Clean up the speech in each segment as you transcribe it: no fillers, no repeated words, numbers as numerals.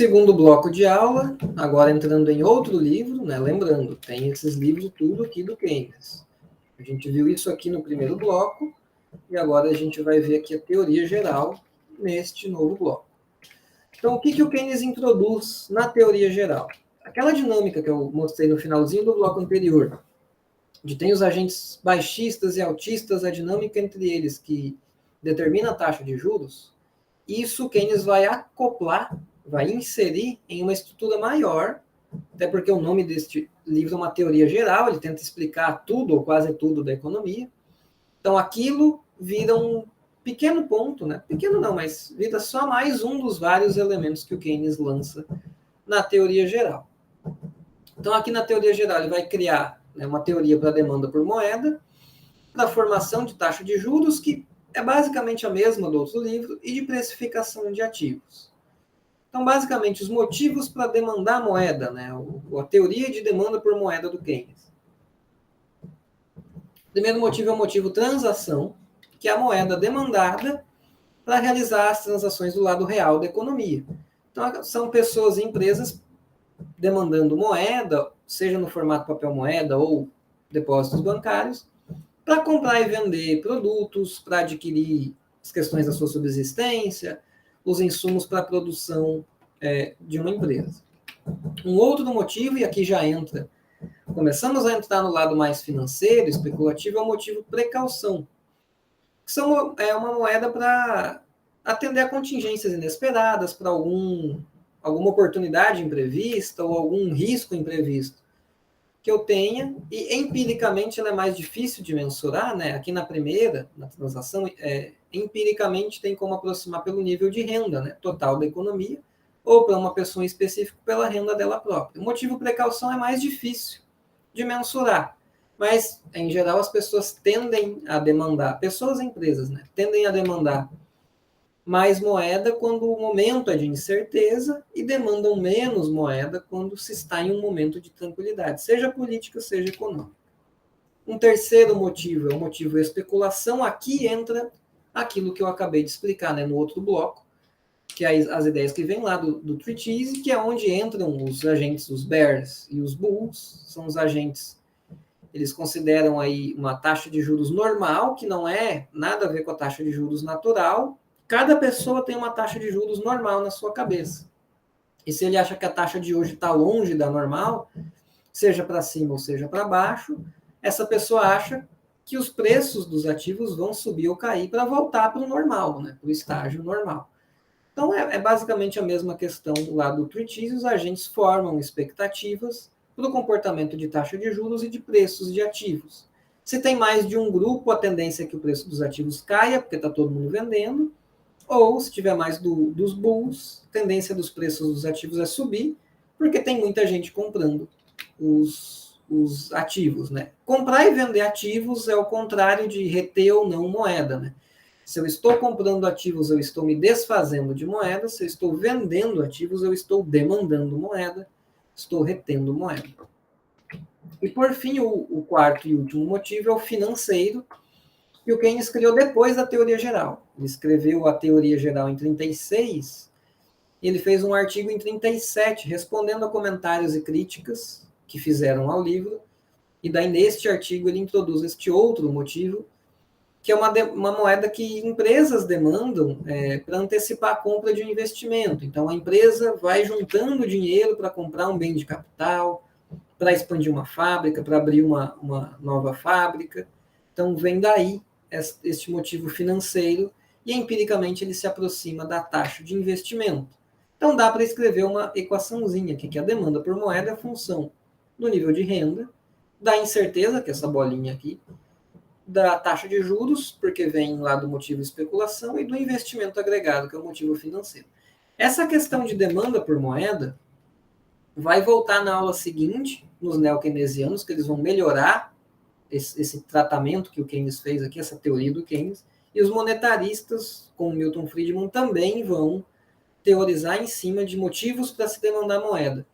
Segundo bloco de aula, agora entrando em outro livro, né? Lembrando, tem esses livros tudo aqui do Keynes. A gente viu isso aqui no primeiro bloco, e agora a gente vai ver aqui a teoria geral neste novo bloco. Então, o que o Keynes introduz na teoria geral? Aquela dinâmica que eu mostrei no finalzinho do bloco anterior, de tem os agentes baixistas e altistas, a dinâmica entre eles que determina a taxa de juros, isso Keynes vai acoplar, vai inserir em uma estrutura maior, até porque o nome deste livro é uma teoria geral, ele tenta explicar tudo ou quase tudo da economia. Então aquilo vira um pequeno ponto, né? Pequeno não, mas vira só mais um dos vários elementos que o Keynes lança na teoria geral. Então aqui na teoria geral ele vai criar, né, uma teoria para a demanda por moeda, para a formação de taxa de juros, que é basicamente a mesma do outro livro, e de precificação de ativos. Então, basicamente, os motivos para demandar moeda, né? A teoria de demanda por moeda do Keynes. O primeiro motivo é o motivo transação, que é a moeda demandada para realizar as transações do lado real da economia. Então, são pessoas e empresas demandando moeda, seja no formato papel moeda ou depósitos bancários, para comprar e vender produtos, para adquirir as questões da sua subsistência, os insumos para a produção de uma empresa. Um outro motivo, e aqui já começamos a entrar no lado mais financeiro, especulativo, é o motivo precaução, que é uma moeda para atender a contingências inesperadas, para alguma oportunidade imprevista ou algum risco imprevisto que eu tenha, e empiricamente ela é mais difícil de mensurar, né? Aqui na transação, empiricamente tem como aproximar pelo nível de renda, né, total da economia, ou para uma pessoa em específico pela renda dela própria. O motivo precaução é mais difícil de mensurar, mas, em geral, as pessoas tendem a demandar, pessoas e empresas, né, tendem a demandar mais moeda quando o momento é de incerteza e demandam menos moeda quando se está em um momento de tranquilidade, seja política, seja econômica. Um terceiro motivo é o motivo especulação. Aqui entra aquilo que eu acabei de explicar, né, no outro bloco, que é as ideias que vêm lá do treatise, que é onde entram os agentes, os bears e os bulls, são os agentes, eles consideram aí uma taxa de juros normal, que não é nada a ver com a taxa de juros natural. Cada pessoa tem uma taxa de juros normal na sua cabeça. E se ele acha que a taxa de hoje está longe da normal, seja para cima ou seja para baixo, essa pessoa acha que os preços dos ativos vão subir ou cair para voltar para o normal, né, para o estágio normal. Então, é basicamente a mesma questão lá do treatise. Os agentes formam expectativas para o comportamento de taxa de juros e de preços de ativos. Se tem mais de um grupo, a tendência é que o preço dos ativos caia, porque está todo mundo vendendo, ou se tiver mais dos bulls, a tendência dos preços dos ativos é subir, porque tem muita gente comprando os ativos, né? Comprar e vender ativos é o contrário de reter ou não moeda, né? Se eu estou comprando ativos, eu estou me desfazendo de moeda. Se eu estou vendendo ativos, eu estou demandando moeda, estou retendo moeda. E, por fim, o quarto e último motivo é o financeiro, que o Keynes criou depois da teoria geral. Ele escreveu a teoria geral em 36, e ele fez um artigo em 37, respondendo a comentários e críticas que fizeram ao livro, e daí neste artigo ele introduz este outro motivo, que é uma moeda que empresas demandam para antecipar a compra de um investimento. Então, a empresa vai juntando dinheiro para comprar um bem de capital, para expandir uma fábrica, para abrir uma nova fábrica. Então, vem daí este motivo financeiro, e empiricamente ele se aproxima da taxa de investimento. Então, dá para escrever uma equaçãozinha aqui, que a demanda por moeda é a função do nível de renda, da incerteza, que é essa bolinha aqui, da taxa de juros, porque vem lá do motivo especulação, e do investimento agregado, que é o motivo financeiro. Essa questão de demanda por moeda vai voltar na aula seguinte, nos neo-keynesianos, que eles vão melhorar esse tratamento que o Keynes fez aqui, essa teoria do Keynes, e os monetaristas, com o Milton Friedman, também vão teorizar em cima de motivos para se demandar moeda.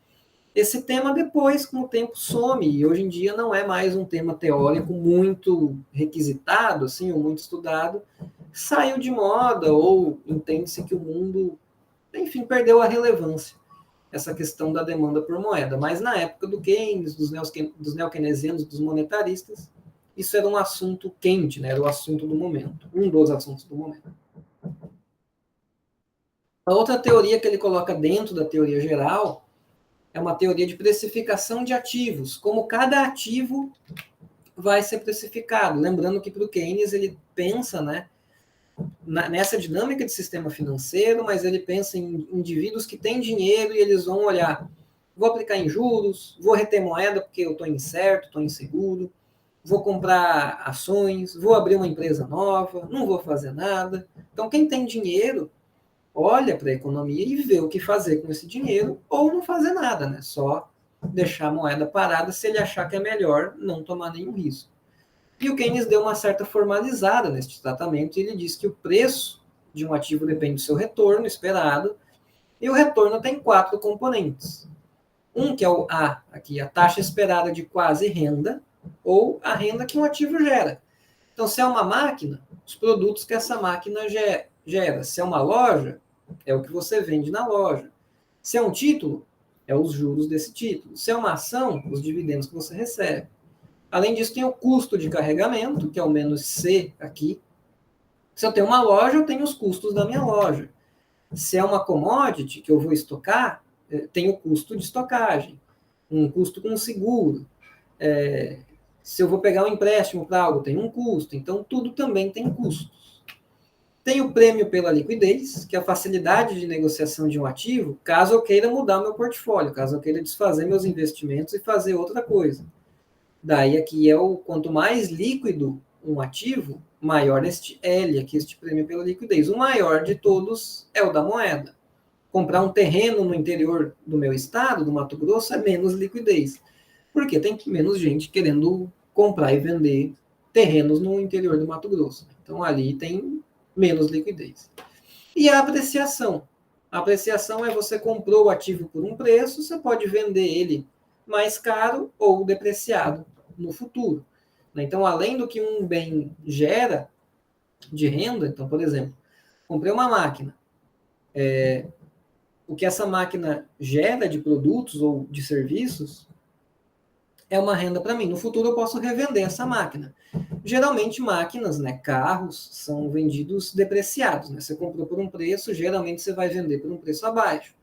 Esse tema depois, com o tempo, some, e hoje em dia não é mais um tema teórico muito requisitado, assim, ou muito estudado, saiu de moda, ou entende-se que o mundo, enfim, perdeu a relevância. essa questão da demanda por moeda. Mas na época do Keynes, dos neo-keynesianos, dos monetaristas, isso era um assunto quente, né? Era o assunto do momento, um dos assuntos do momento. A outra teoria que ele coloca dentro da teoria geral é uma teoria de precificação de ativos, como cada ativo vai ser precificado. Lembrando que para o Keynes ele pensa, né, nessa dinâmica de sistema financeiro, mas ele pensa em indivíduos que têm dinheiro e eles vão olhar, vou aplicar em juros, vou reter moeda porque eu estou incerto, estou inseguro, vou comprar ações, vou abrir uma empresa nova, não vou fazer nada. Então, quem tem dinheiro olha para a economia e vê o que fazer com esse dinheiro ou não fazer nada, né? Só deixar a moeda parada se ele achar que é melhor não tomar nenhum risco. E o Keynes deu uma certa formalizada neste tratamento e ele diz que o preço de um ativo depende do seu retorno esperado e o retorno tem 4 componentes. Um que é o A, aqui, a taxa esperada de quase renda, ou a renda que um ativo gera. Então, se é uma máquina, os produtos que essa máquina gera. Se é uma loja, é o que você vende na loja. Se é um título, é os juros desse título. Se é uma ação, os dividendos que você recebe. Além disso, tem o custo de carregamento, que é o menos C aqui. Se eu tenho uma loja, eu tenho os custos da minha loja. Se é uma commodity que eu vou estocar, tem o custo de estocagem, um custo com seguro. Se eu vou pegar um empréstimo para algo, tem um custo. Então, tudo também tem custos. Tem o prêmio pela liquidez, que é a facilidade de negociação de um ativo, caso eu queira mudar o meu portfólio, caso eu queira desfazer meus investimentos e fazer outra coisa. Daí aqui é o quanto mais líquido um ativo, maior este L, aqui este prêmio pela liquidez. O maior de todos é o da moeda. Comprar um terreno no interior do meu estado, do Mato Grosso, é menos liquidez. Porque tem menos gente querendo comprar e vender terrenos no interior do Mato Grosso. Então ali tem menos liquidez. E a apreciação. A apreciação é você comprou o ativo por um preço, você pode vender ele mais caro ou depreciado no futuro. Então, além do que um bem gera de renda, então, por exemplo, comprei uma máquina, o que essa máquina gera de produtos ou de serviços é uma renda para mim. No futuro eu posso revender essa máquina. Geralmente máquinas, né, carros, são vendidos depreciados. Né? Você comprou por um preço, geralmente você vai vender por um preço abaixo.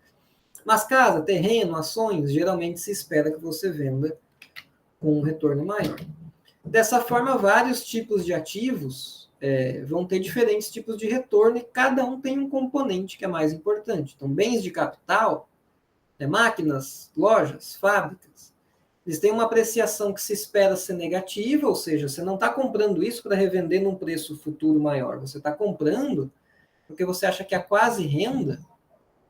Mas casa, terreno, ações, geralmente se espera que você venda com um retorno maior. Dessa forma, vários tipos de ativos vão ter diferentes tipos de retorno e cada um tem um componente que é mais importante. Então, bens de capital, máquinas, lojas, fábricas, eles têm uma apreciação que se espera ser negativa, ou seja, você não está comprando isso para revender num preço futuro maior, você está comprando porque você acha que a quase renda,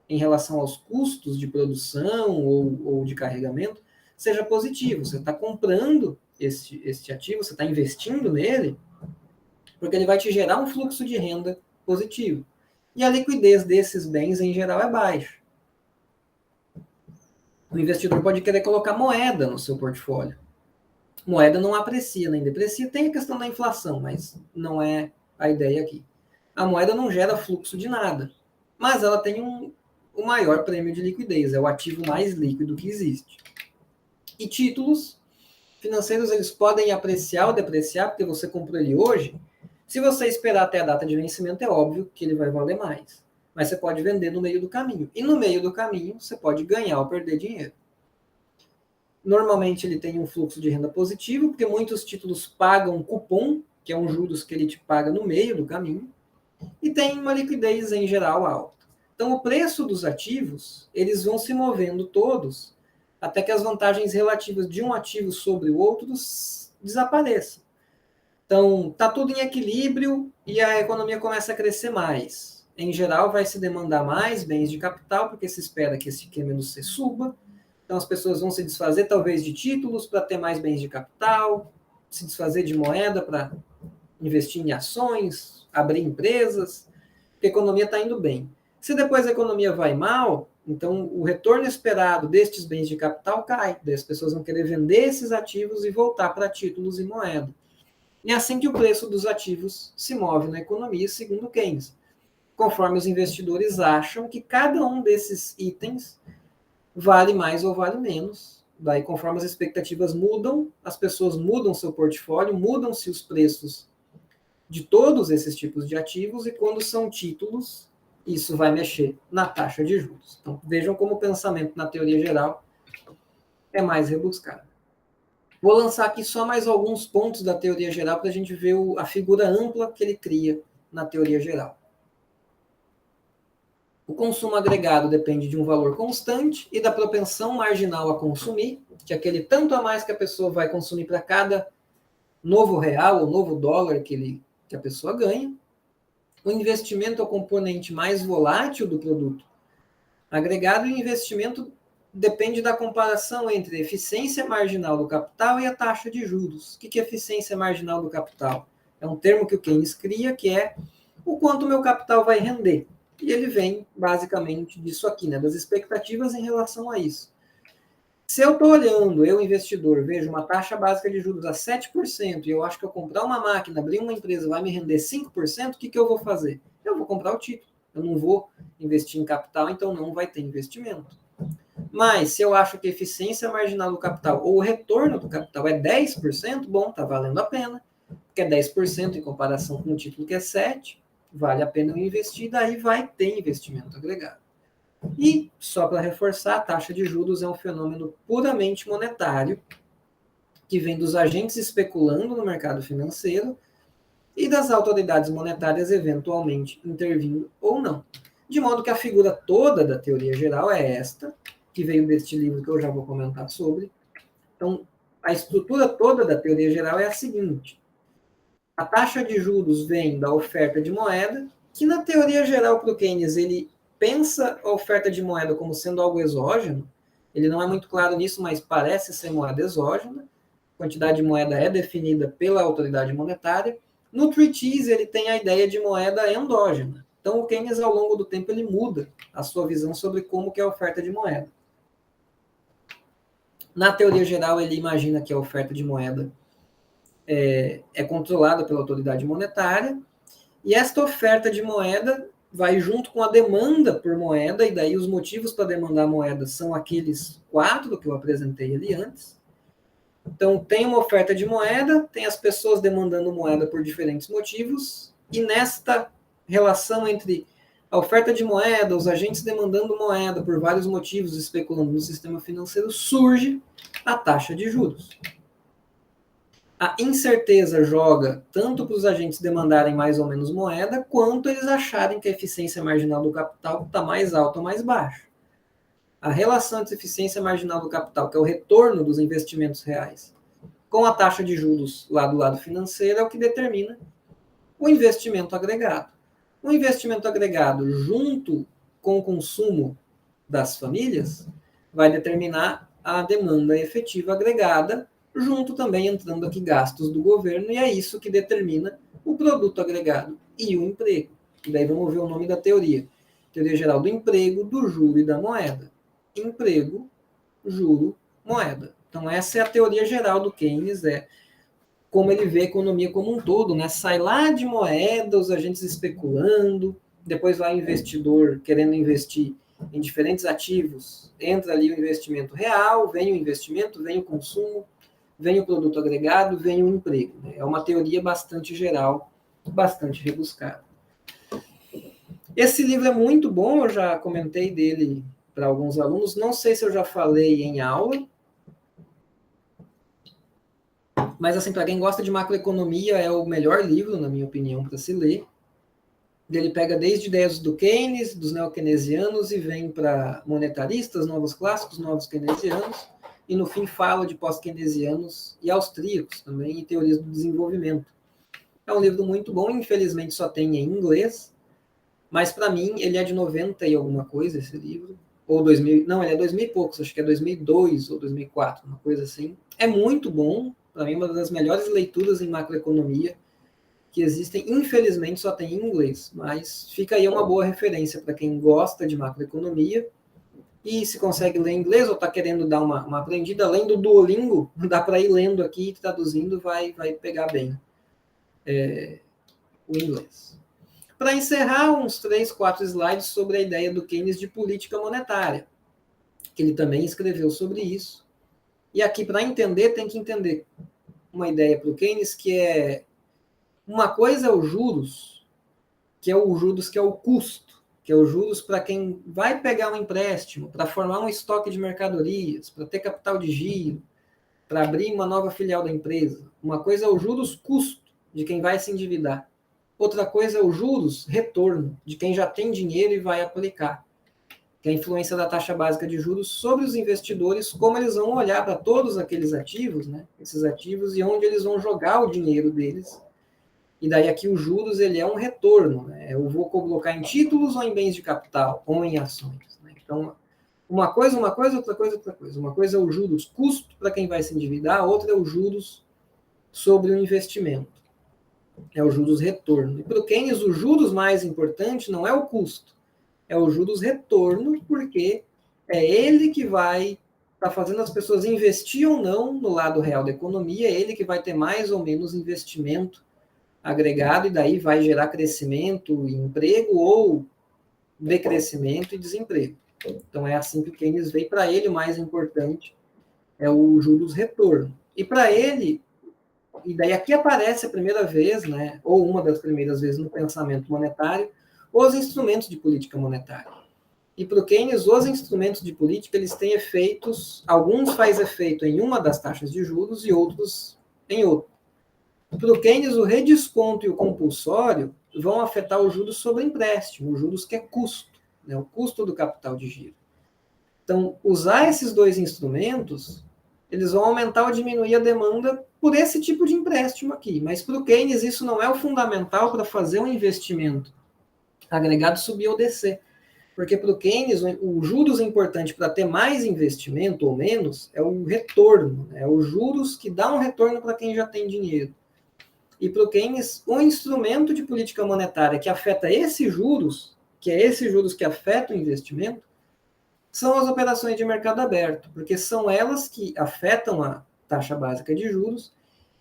em relação aos custos de produção ou de carregamento, seja positivo. Você está comprando este ativo, você está investindo nele, porque ele vai te gerar um fluxo de renda positivo. E a liquidez desses bens, em geral, é baixa. O investidor pode querer colocar moeda no seu portfólio. Moeda não aprecia nem deprecia, tem a questão da inflação, mas não é a ideia aqui. A moeda não gera fluxo de nada, mas ela tem o maior prêmio de liquidez, é o ativo mais líquido que existe. E títulos financeiros, eles podem apreciar ou depreciar, porque você comprou ele hoje. Se você esperar até a data de vencimento, é óbvio que ele vai valer mais. Mas você pode vender no meio do caminho. E no meio do caminho, você pode ganhar ou perder dinheiro. Normalmente, ele tem um fluxo de renda positivo, porque muitos títulos pagam cupom, que é um juros que ele te paga no meio do caminho. E tem uma liquidez, em geral, alta. Então, o preço dos ativos, eles vão se movendo todos até que as vantagens relativas de um ativo sobre o outro desapareçam. Então, está tudo em equilíbrio e a economia começa a crescer mais. Em geral, vai se demandar mais bens de capital, porque se espera que esse Q-C suba. Então, as pessoas vão se desfazer, talvez, de títulos para ter mais bens de capital, se desfazer de moeda para investir em ações, abrir empresas, porque a economia está indo bem. Se depois a economia vai mal, então o retorno esperado destes bens de capital cai. Daí as pessoas vão querer vender esses ativos e voltar para títulos e moeda. E é assim que o preço dos ativos se move na economia, segundo Keynes. Conforme os investidores acham que cada um desses itens vale mais ou vale menos. Daí, conforme as expectativas mudam, as pessoas mudam seu portfólio, mudam-se os preços de todos esses tipos de ativos, e quando são títulos, isso vai mexer na taxa de juros. Então, vejam como o pensamento na teoria geral é mais rebuscado. Vou lançar aqui só mais alguns pontos da teoria geral para a gente ver a figura ampla que ele cria na teoria geral. O consumo agregado depende de um valor constante e da propensão marginal a consumir, que é aquele tanto a mais que a pessoa vai consumir para cada novo real ou novo dólar que a pessoa ganha. O investimento é o componente mais volátil do produto agregado, e o investimento depende da comparação entre a eficiência marginal do capital e a taxa de juros. O que é eficiência marginal do capital? É um termo que o Keynes cria, que é o quanto o meu capital vai render. E ele vem basicamente disso aqui, né, das expectativas em relação a isso. Se eu estou olhando, eu investidor, vejo uma taxa básica de juros a 7%, e eu acho que eu comprar uma máquina, abrir uma empresa, vai me render 5%, o que eu vou fazer? Eu vou comprar o título. Eu não vou investir em capital, então não vai ter investimento. Mas se eu acho que a eficiência marginal do capital ou o retorno do capital é 10%, bom, está valendo a pena, porque é 10% em comparação com um título que é 7%, vale a pena eu investir, daí vai ter investimento agregado. E, só para reforçar, a taxa de juros é um fenômeno puramente monetário, que vem dos agentes especulando no mercado financeiro e das autoridades monetárias eventualmente intervindo ou não. De modo que a figura toda da teoria geral é esta, que veio deste livro que eu já vou comentar sobre. Então, a estrutura toda da teoria geral é a seguinte: a taxa de juros vem da oferta de moeda, que na teoria geral para o Keynes ele pensa a oferta de moeda como sendo algo exógeno. Ele não é muito claro nisso, mas parece ser moeda exógena. A quantidade de moeda é definida pela autoridade monetária. No treatise, ele tem a ideia de moeda endógena. Então, o Keynes, ao longo do tempo, ele muda a sua visão sobre como que é a oferta de moeda. Na teoria geral, ele imagina que a oferta de moeda é controlada pela autoridade monetária, e esta oferta de moeda vai junto com a demanda por moeda, e daí os motivos para demandar moeda são aqueles 4 que eu apresentei ali antes. Então, tem uma oferta de moeda, tem as pessoas demandando moeda por diferentes motivos, e nesta relação entre a oferta de moeda, os agentes demandando moeda por vários motivos, especulando no sistema financeiro, surge a taxa de juros. A incerteza joga tanto para os agentes demandarem mais ou menos moeda, quanto eles acharem que a eficiência marginal do capital está mais alta ou mais baixa. A relação entre eficiência marginal do capital, que é o retorno dos investimentos reais, com a taxa de juros lá do lado financeiro, é o que determina o investimento agregado. O investimento agregado, junto com o consumo das famílias, vai determinar a demanda efetiva agregada, junto também entrando aqui gastos do governo, e é isso que determina o produto agregado e o emprego. E daí vamos ver o nome da teoria. Teoria geral do emprego, do juro e da moeda. Emprego, juro, moeda. Então essa é a teoria geral do Keynes, como ele vê a economia como um todo, né? Sai lá de moeda, os agentes especulando, depois vai o investidor querendo investir em diferentes ativos, entra ali o investimento real, vem o investimento, vem o consumo, vem o produto agregado, vem o emprego. Né? É uma teoria bastante geral, bastante rebuscada. Esse livro é muito bom, eu já comentei dele para alguns alunos, não sei se eu já falei em aula, mas assim, para quem gosta de macroeconomia, é o melhor livro, na minha opinião, para se ler. Ele pega desde ideias do Keynes, dos neo-keynesianos, e vem para monetaristas, novos clássicos, novos keynesianos, e no fim fala de pós-keynesianos e austríacos também, e teorias do desenvolvimento. É um livro muito bom, infelizmente só tem em inglês, mas para mim ele é de 90 e alguma coisa, esse livro, ou 2000, não, ele é 2000 e poucos, acho que é 2002 ou 2004, uma coisa assim. É muito bom, para mim uma das melhores leituras em macroeconomia que existem, infelizmente só tem em inglês, mas fica aí uma boa referência para quem gosta de macroeconomia e se consegue ler inglês ou está querendo dar uma aprendida, além do Duolingo, dá para ir lendo aqui e traduzindo, vai pegar bem o inglês. Para encerrar, uns 3, 4 slides sobre a ideia do Keynes de política monetária. que ele também escreveu sobre isso. E aqui, para entender, tem que entender uma ideia para o Keynes, que é uma coisa é o juros, que é o custo, que é o juros para quem vai pegar um empréstimo, para formar um estoque de mercadorias, para ter capital de giro, para abrir uma nova filial da empresa. Uma coisa é o juros custo, de quem vai se endividar. Outra coisa é o juros retorno, de quem já tem dinheiro e vai aplicar. Que é a influência da taxa básica de juros sobre os investidores, como eles vão olhar para todos aqueles ativos, né? Esses ativos, e onde eles vão jogar o dinheiro deles. E daí aqui o juros, ele é um retorno, né? Eu vou colocar em títulos ou em bens de capital, ou em ações, né? Então, uma coisa, outra coisa, outra coisa. Uma coisa é o juros custo para quem vai se endividar, outra é o juros sobre o investimento. É o juros retorno. E para o Keynes, o juros mais importante não é o custo, é o juros retorno, porque é ele que vai estar fazendo as pessoas investir ou não no lado real da economia, é ele que vai ter mais ou menos investimento agregado, e daí vai gerar crescimento e emprego, ou decrescimento e desemprego. Então é assim que o Keynes vê. Para ele, o mais importante é o juros retorno. E para ele, e daí aqui aparece a primeira vez, né, ou uma das primeiras vezes no pensamento monetário, os instrumentos de política monetária. E para o Keynes, os instrumentos de política, eles têm efeitos, alguns faz efeito em uma das taxas de juros e outros em outra. Para o Keynes, o redesconto e o compulsório vão afetar os juros sobre empréstimo, os juros que é custo, né, o custo do capital de giro. Então, usar esses dois instrumentos, eles vão aumentar ou diminuir a demanda por esse tipo de empréstimo aqui. Mas para o Keynes, isso não é o fundamental para fazer um investimento agregado subir ou descer. Porque para o Keynes, o juros importante para ter mais investimento ou menos é o retorno, é o juros que dá um retorno para quem já tem dinheiro. E para o Keynes, o instrumento de política monetária que afeta esses juros, que é esse juros que afeta o investimento, são as operações de mercado aberto, porque são elas que afetam a taxa básica de juros,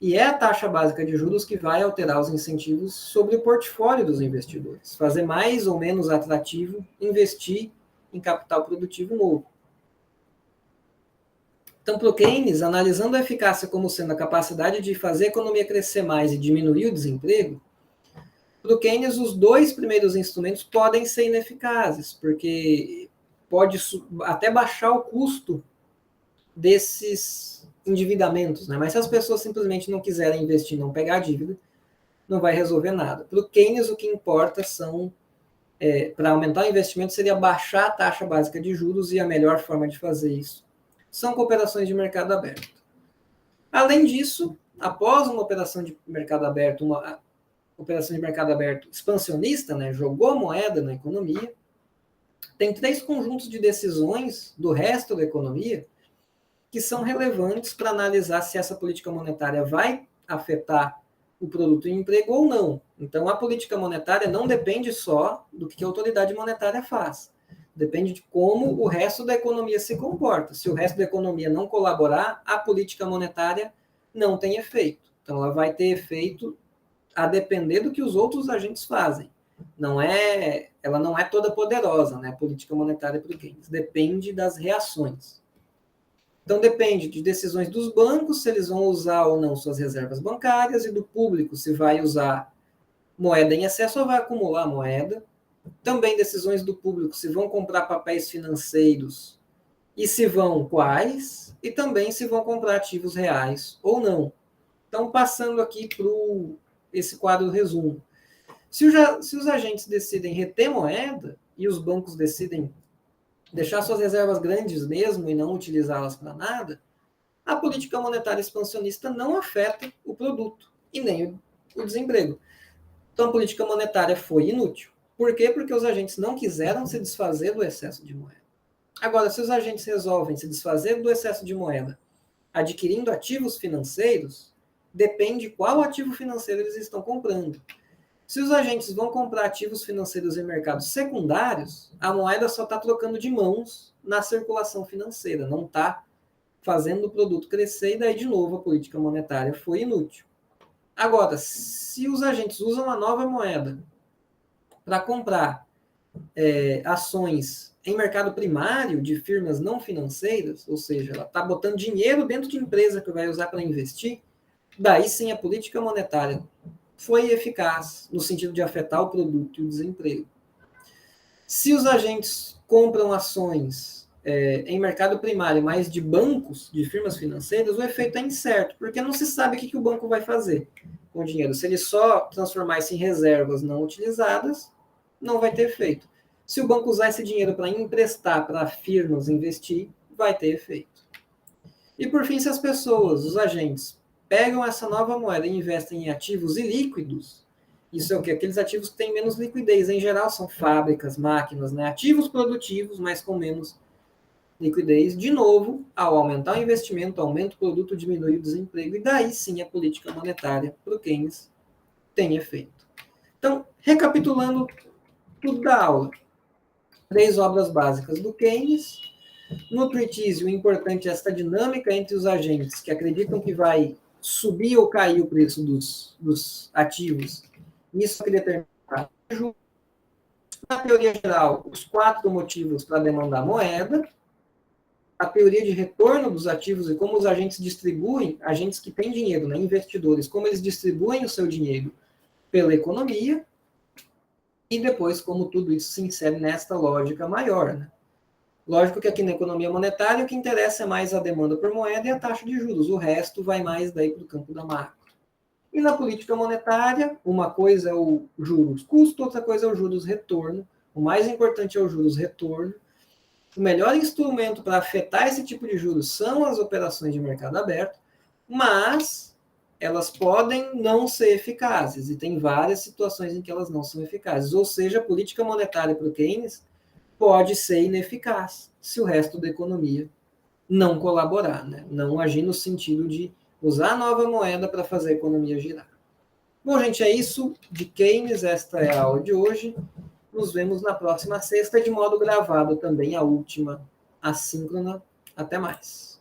e é a taxa básica de juros que vai alterar os incentivos sobre o portfólio dos investidores, fazer mais ou menos atrativo investir em capital produtivo novo. Então, para o Keynes, analisando a eficácia como sendo a capacidade de fazer a economia crescer mais e diminuir o desemprego, para o Keynes, os dois primeiros instrumentos podem ser ineficazes, porque pode até baixar o custo desses endividamentos, né? Mas se as pessoas simplesmente não quiserem investir, não pegar dívida, não vai resolver nada. Para o Keynes, o que importa são, para aumentar o investimento, seria baixar a taxa básica de juros, e a melhor forma de fazer isso são cooperações de mercado aberto. Além disso, após uma operação de mercado aberto, uma operação de mercado aberto expansionista, né, jogou a moeda na economia, tem 3 conjuntos de decisões do resto da economia que são relevantes para analisar se essa política monetária vai afetar o produto e o emprego ou não. Então, a política monetária não depende só do que a autoridade monetária faz. Depende de como o resto da economia se comporta. Se o resto da economia não colaborar, a política monetária não tem efeito. Então, ela vai ter efeito a depender do que os outros agentes fazem. Ela não é toda poderosa, né? A política monetária para o Keynes. Depende das reações. Então, depende de decisões dos bancos, se eles vão usar ou não suas reservas bancárias, e do público, se vai usar moeda em excesso ou vai acumular moeda. Também decisões do público, se vão comprar papéis financeiros e se vão quais, e também se vão comprar ativos reais ou não. Então, passando aqui para esse quadro resumo. Se os agentes decidem reter moeda e os bancos decidem deixar suas reservas grandes mesmo e não utilizá-las para nada, a política monetária expansionista não afeta o produto e nem o desemprego. Então, a política monetária foi inútil. Por quê? Porque os agentes não quiseram se desfazer do excesso de moeda. Agora, se os agentes resolvem se desfazer do excesso de moeda adquirindo ativos financeiros, depende qual ativo financeiro eles estão comprando. Se os agentes vão comprar ativos financeiros em mercados secundários, a moeda só está trocando de mãos na circulação financeira, não está fazendo o produto crescer, e daí, de novo, a política monetária foi inútil. Agora, se os agentes usam a nova moeda para comprar ações em mercado primário de firmas não financeiras, ou seja, ela está botando dinheiro dentro de empresa que vai usar para investir, daí sim a política monetária foi eficaz no sentido de afetar o produto e o desemprego. Se os agentes compram ações em mercado primário, mas de bancos, de firmas financeiras, o efeito é incerto, porque não se sabe o que o banco vai fazer com o dinheiro. Se ele só transformar isso em reservas não utilizadas, não vai ter efeito. Se o banco usar esse dinheiro para emprestar para firmas investir, vai ter efeito. E por fim, se as pessoas, os agentes, pegam essa nova moeda e investem em ativos ilíquidos, isso é o que? Aqueles ativos que têm menos liquidez. Em geral, são fábricas, máquinas, né? Ativos produtivos, mas com menos liquidez. De novo, ao aumentar o investimento, aumenta o produto, diminui o desemprego. E daí sim a política monetária para o Keynes tem efeito. Então, recapitulando tudo da aula. 3 obras básicas do Keynes. No treatise, o importante é esta dinâmica entre os agentes que acreditam que vai subir ou cair o preço dos ativos. Isso que determina na teoria geral, os 4 motivos para demandar moeda, a teoria de retorno dos ativos e como os agentes distribuem, agentes que têm dinheiro, né, investidores, como eles distribuem o seu dinheiro pela economia, e depois como tudo isso se insere nesta lógica maior. Né? Lógico que aqui na economia monetária o que interessa é mais a demanda por moeda e a taxa de juros, o resto vai mais daí para o campo da macro. E na política monetária, uma coisa é o juros custo, outra coisa é o juros retorno. O mais importante é o juros retorno. O melhor instrumento para afetar esse tipo de juros são as operações de mercado aberto, mas elas podem não ser eficazes, e tem várias situações em que elas não são eficazes. Ou seja, a política monetária para o Keynes pode ser ineficaz se o resto da economia não colaborar, né? Não agir no sentido de usar a nova moeda para fazer a economia girar. Bom, gente, é isso de Keynes. Esta é a aula de hoje. Nos vemos na próxima sexta, de modo gravado também, a última assíncrona. Até mais.